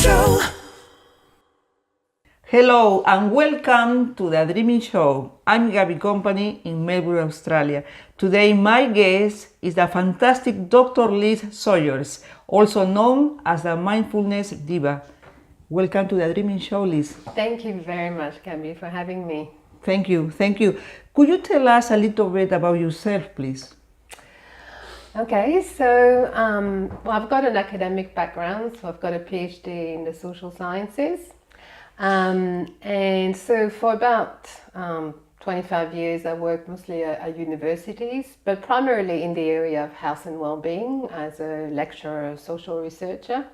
Show. Hello and welcome to the Dreaming Show. I'm Gabby Company in Melbourne, Australia. Today my guest is the fantastic Dr. Liz Sawyers, also known as the Mindfulness Diva. Welcome to the Dreaming Show, Liz. Thank you very much, Gabby, for having me. Thank you. Could you tell us a little bit about yourself, please? Okay, so I've got an academic background, so I've got a PhD in the social sciences. And so for about 25 years, I worked mostly at universities, but primarily in the area of health and well-being as a lecturer, social researcher.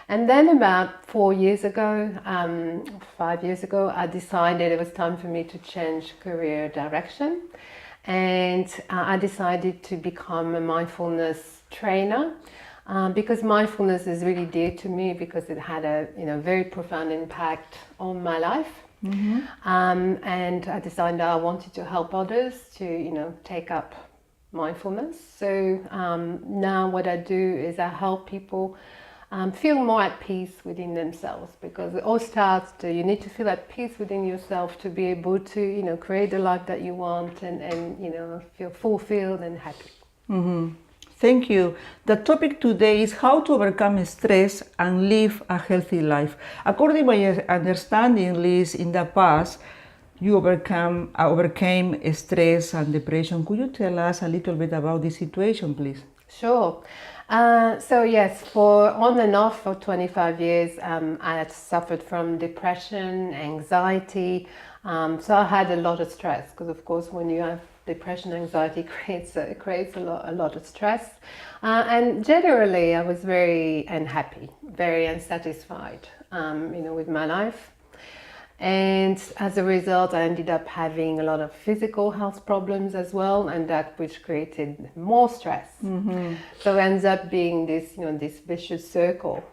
And then about 5 years ago, I decided it was time for me to change career direction. And I decided to become a mindfulness trainer because mindfulness is really dear to me because it had a very profound impact on my life. Mm-hmm. And I decided I wanted to help others to take up mindfulness. So now what I do is I help people feel more at peace within themselves, because it all starts you need to feel at peace within yourself to be able to create the life that you want and feel fulfilled and happy. Mm-hmm. Thank you. The topic today is how to overcome stress and live a healthy life. According to my understanding, Liz, in the past you overcame stress and depression. Could you tell us a little bit about this situation, please? Sure. So yes, for on and off for 25 years, I had suffered from depression, anxiety. So I had a lot of stress because, of course, when you have depression, anxiety creates a lot of stress. And generally, I was very unhappy, very unsatisfied, with my life. And as a result, I ended up having a lot of physical health problems as well, and that which created more stress. Mm-hmm. So it ends up being this, this vicious circle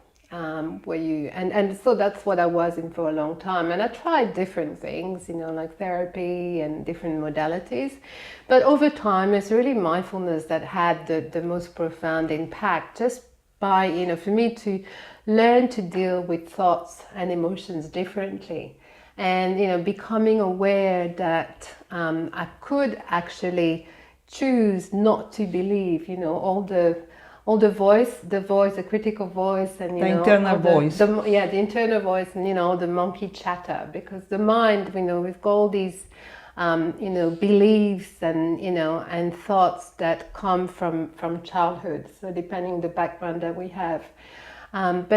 where you and so that's what I was in for a long time. And I tried different things, like therapy and different modalities, but over time, it's really mindfulness that had the most profound impact. Just by for me to learn to deal with thoughts and emotions differently. And becoming aware that I could actually choose not to believe, all the voice, the critical voice, and the internal voice. The internal voice, and the monkey chatter, because the mind, with all these, beliefs and thoughts that come from childhood. So depending on the background that we have. And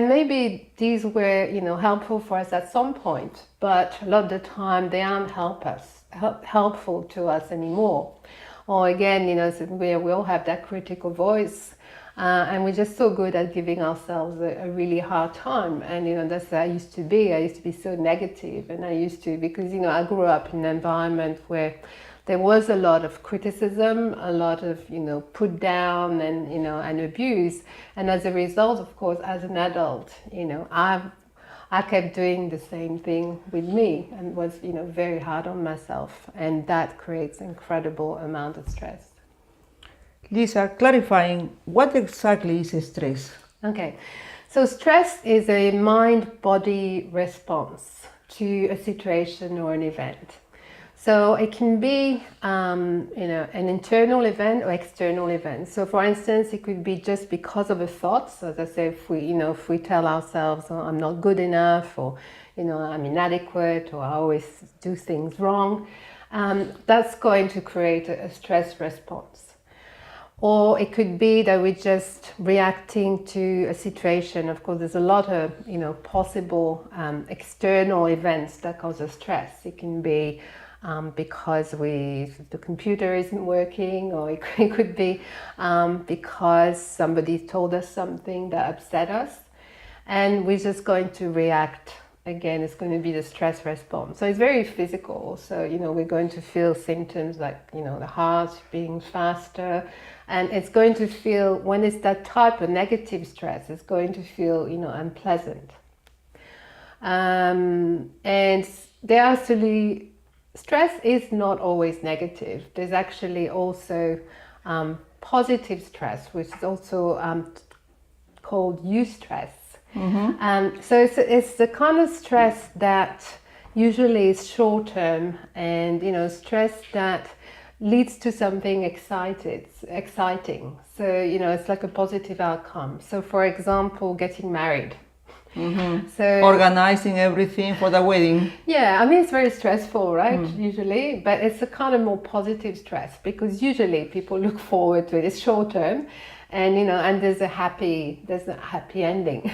maybe these were, helpful for us at some point, but a lot of the time they aren't helpful to us anymore. Or again, so we all have that critical voice, and we're just so good at giving ourselves a really hard time. And that's how I used to be. I used to be so negative, and because I grew up in an environment where there was a lot of criticism, a lot of, put down and, and abuse. And as a result, of course, as an adult, I kept doing the same thing with me and was, very hard on myself. And that creates incredible amount of stress. Lisa, clarifying, what exactly is stress? Okay, so stress is a mind-body response to a situation or an event. So it can be, an internal event or external event. So for instance, it could be just because of a thought. So as I say, if we tell ourselves, oh, I'm not good enough, or, I'm inadequate, or I always do things wrong, that's going to create a stress response. Or it could be that we're just reacting to a situation. Of course, there's a lot of, possible external events that cause us stress. It can be because the computer isn't working, or it could be because somebody told us something that upset us, and we're just going to react. Again, it's going to be the stress response. So it's very physical. So, we're going to feel symptoms like, the heart beating faster, and it's going to feel, when it's that type of negative stress, it's going to feel, unpleasant. And there are actually stress is not always negative. There's actually also positive stress, which is also called eustress. So it's the kind of stress that usually is short term, and stress that leads to something exciting. So it's like a positive outcome. So for example, getting married. So Organizing everything for the wedding. yeah, I mean, it's very stressful, right? Usually, but it's a kind of more positive stress, because usually people look forward to it. It's short term, and and there's a happy ending.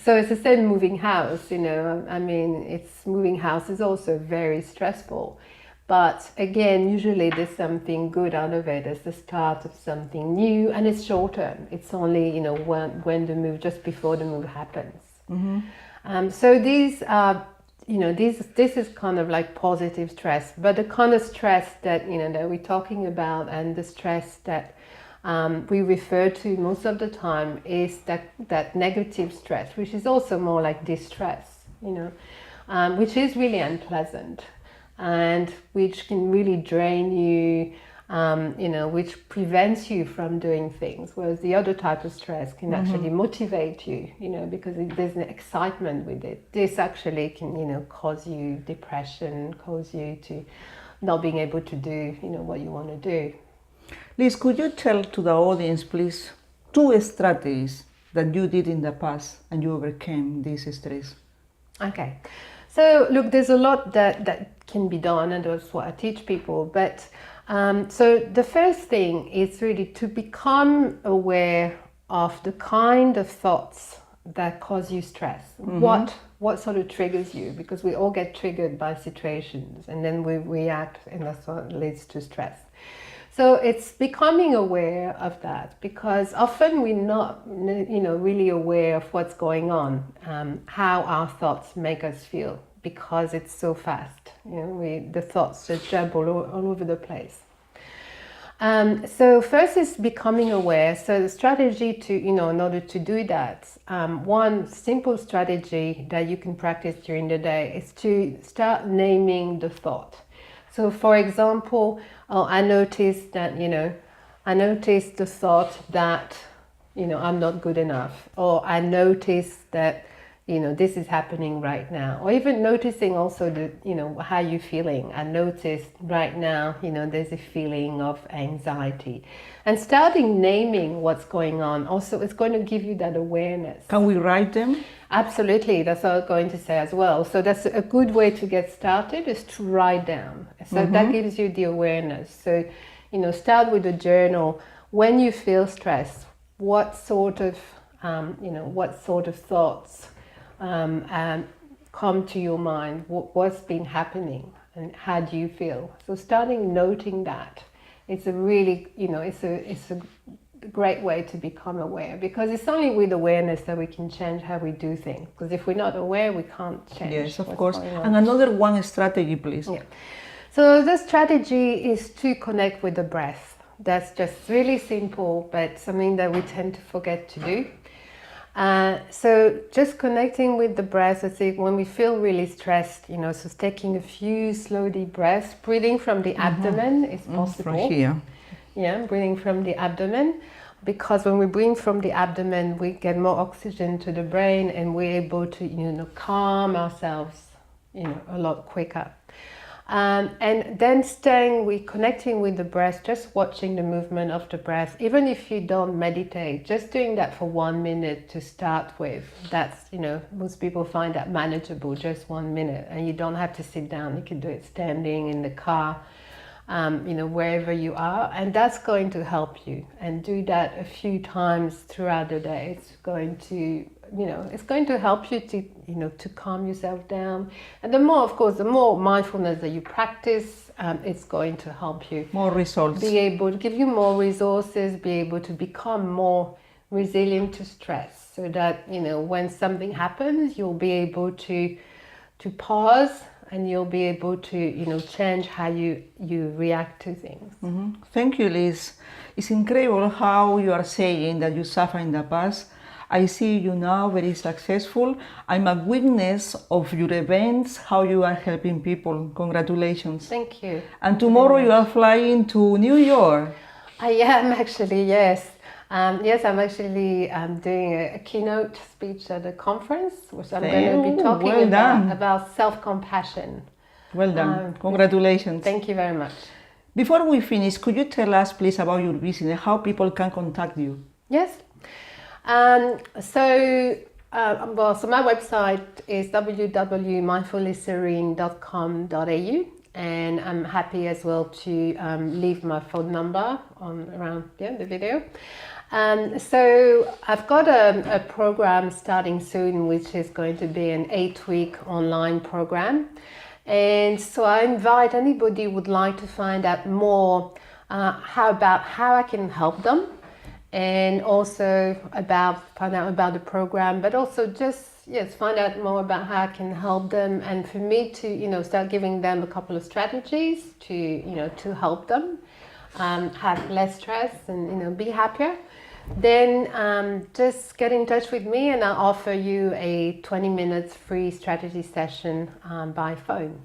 So it's the same moving house. I mean, it's moving house is also very stressful. But again, usually there's something good out of it. It's the start of something new, and it's short term. It's only when the move, just before the move happens. So these are this is kind of like positive stress, but the kind of stress that that we're talking about, and the stress that we refer to most of the time, is that negative stress, which is also more like distress, which is really unpleasant, and which can really drain you, which prevents you from doing things. Whereas the other type of stress can actually motivate you, because there's an excitement with it. This actually can, cause you depression, cause you to not being able to do, what you want to do. Liz, could you tell to the audience, please, 2 strategies that you did in the past and you overcame this stress? Okay. So look, there's a lot that can be done, and that's what I teach people. But so the first thing is really to become aware of the kind of thoughts that cause you stress. What sort of triggers you? Because we all get triggered by situations, and then we react, and that's what leads to stress. So it's becoming aware of that, because often we're not, really aware of what's going on, how our thoughts make us feel, because it's so fast. The thoughts just jump all over the place. So first is becoming aware. So the strategy to, in order to do that, one simple strategy that you can practice during the day is to start naming the thought. So for example, I noticed that, I noticed the thought that, I'm not good enough, or I noticed that, this is happening right now, or even noticing also the, how you're feeling. I noticed right now, there's a feeling of anxiety, and starting naming what's going on. Also, it's going to give you that awareness. Can we write them? Absolutely, that's what I was going to say as well. So that's a good way to get started, is to write down. So that gives you the awareness. So, start with a journal. When you feel stressed, what sort of thoughts come to your mind? What's been happening, and how do you feel? So starting noting that, it's a really, it's a great way to become aware, because it's only with awareness that we can change how we do things. Because if we're not aware, we can't change. Yes, of course. And another one strategy, please. Yeah. So the strategy is to connect with the breath. That's just really simple, but something that we tend to forget to do. So just connecting with the breath. I think when we feel really stressed, so taking a few slow deep breaths, breathing from the abdomen is possible. From here. Yeah, breathing from the abdomen, because when we breathe from the abdomen, we get more oxygen to the brain, and we're able to, calm ourselves, a lot quicker. And then connecting with the breath, just watching the movement of the breath. Even if you don't meditate, just doing that for 1 minute to start with. That's, most people find that manageable, just 1 minute. And you don't have to sit down. You can do it standing, in the car, wherever you are. And that's going to help you. And do that a few times throughout the day. It's going to help you to calm yourself down. And the more mindfulness that you practice, it's going to help you. More results. Be able to give you more resources, be able to become more resilient to stress, so that, when something happens, you'll be able to pause, and you'll be able to, change how you react to things. Thank you, Liz. It's incredible how you are saying that you suffered in the past. I see you now very successful. I'm a witness of your events, how you are helping people. Congratulations. Thank you. And tomorrow you are flying to New York. I am actually, yes. Yes, I'm actually doing a keynote speech at a conference, which I'm going to be talking well done. about self-compassion. Well done. Congratulations. Thank you very much. Before we finish, could you tell us, please, about your business, how people can contact you? Yes. So my website is www.mindfullyserene.com.au, and I'm happy as well to leave my phone number around the video. So I've got a program starting soon, which is going to be an 8-week online program. And so I invite anybody who would like to find out more how I can help them, and also find out about the program, but also find out more about how I can help them, and for me to start giving them a couple of strategies to help them have less stress and be happier. Then just get in touch with me, and I'll offer you a 20 minutes free strategy session by phone.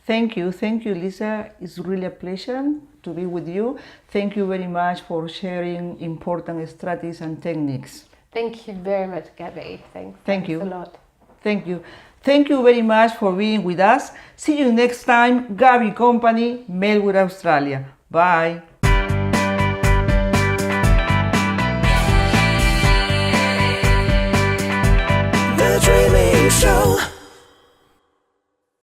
Thank you, Lisa. It's really a pleasure to be with you. Thank you very much for sharing important strategies and techniques. Thank you very much, Gabby. Thank you a lot. Thank you. Thank you very much for being with us. See you next time. Gabby Company, Melbourne, Australia. Bye. The Dreaming Show.